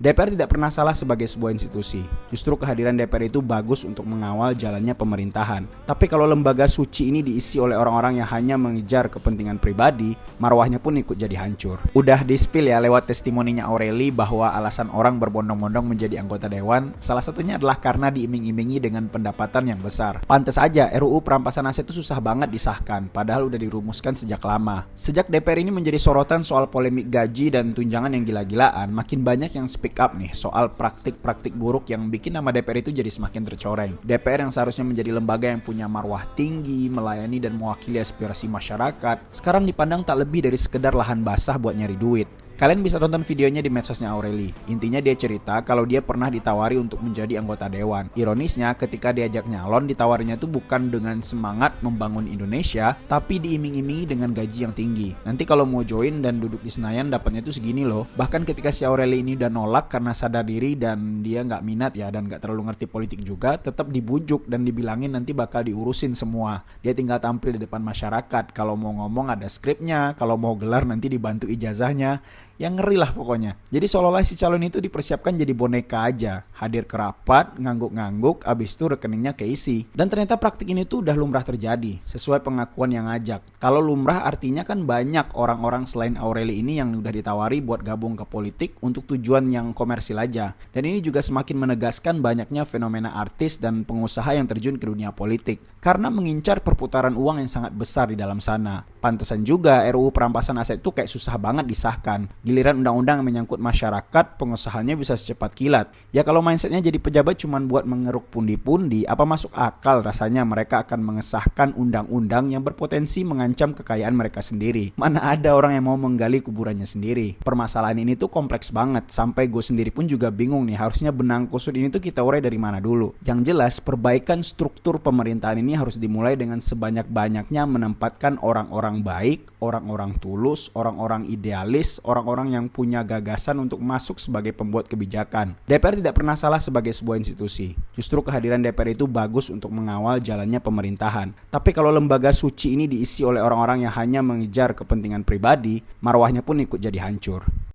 DPR tidak pernah salah sebagai sebuah institusi. Justru kehadiran DPR itu bagus untuk mengawal jalannya pemerintahan. Tapi kalau lembaga suci ini diisi oleh orang-orang yang hanya mengejar kepentingan pribadi, marwahnya pun ikut jadi hancur. Udah di-spill ya lewat testimoninya Aureli bahwa alasan orang berbondong-bondong menjadi anggota dewan, salah satunya adalah karena diiming-imingi dengan pendapatan yang besar. Pantes aja RUU perampasan aset itu susah banget disahkan, padahal udah dirumuskan sejak lama. Sejak DPR ini menjadi sorotan soal polemik gaji dan tunjangan yang gila-gilaan, makin banyak yang speak up nih soal praktik-praktik buruk yang bikin nama DPR itu jadi semakin tercoreng. DPR yang seharusnya menjadi lembaga yang punya marwah tinggi, melayani dan mewakili aspirasi masyarakat, sekarang dipandang tak lebih dari sekedar lahan basah buat nyari duit. Kalian bisa tonton videonya di medsosnya Aureli. Intinya dia cerita kalau dia pernah ditawari untuk menjadi anggota dewan. Ironisnya ketika diajak nyalon, ditawarinya itu bukan dengan semangat membangun Indonesia, tapi diiming-imingi dengan gaji yang tinggi. Nanti kalau mau join dan duduk di Senayan dapatnya itu segini loh. Bahkan ketika si Aureli ini udah nolak karena sadar diri dan dia nggak minat ya dan nggak terlalu ngerti politik juga, tetap dibujuk dan dibilangin nanti bakal diurusin semua. Dia tinggal tampil di depan masyarakat. Kalau mau ngomong ada skripnya, kalau mau gelar nanti dibantu ijazahnya. Yang ngeri lah pokoknya. Jadi seolah-olah si calon itu dipersiapkan jadi boneka aja. Hadir ke rapat, ngangguk-ngangguk, abis itu rekeningnya keisi. Dan ternyata praktik ini tuh udah lumrah terjadi, sesuai pengakuan yang ngajak. Kalau lumrah artinya kan banyak orang-orang selain Aureli ini yang udah ditawari buat gabung ke politik untuk tujuan yang komersil aja. Dan ini juga semakin menegaskan banyaknya fenomena artis dan pengusaha yang terjun ke dunia politik. Karena mengincar perputaran uang yang sangat besar di dalam sana. Pantesan juga RUU perampasan aset itu kayak susah banget disahkan. Giliran undang-undang yang menyangkut masyarakat, pengusahannya bisa secepat kilat. Ya kalau mindsetnya jadi pejabat cuman buat mengeruk pundi-pundi, apa masuk akal rasanya mereka akan mengesahkan undang-undang yang berpotensi mengancam kekayaan mereka sendiri? Mana ada orang yang mau menggali kuburannya sendiri? Permasalahan ini tuh kompleks banget, sampai gue sendiri pun juga bingung nih, harusnya benang kusut ini tuh kita urai dari mana dulu? Yang jelas, perbaikan struktur pemerintahan ini harus dimulai dengan sebanyak-banyaknya menempatkan orang-orang baik, orang-orang tulus, orang-orang idealis, orang-orang yang punya gagasan untuk masuk sebagai pembuat kebijakan. DPR tidak pernah salah sebagai sebuah institusi. Justru kehadiran DPR itu bagus untuk mengawal jalannya pemerintahan. Tapi kalau lembaga suci ini diisi oleh orang-orang yang hanya mengejar kepentingan pribadi, marwahnya pun ikut jadi hancur.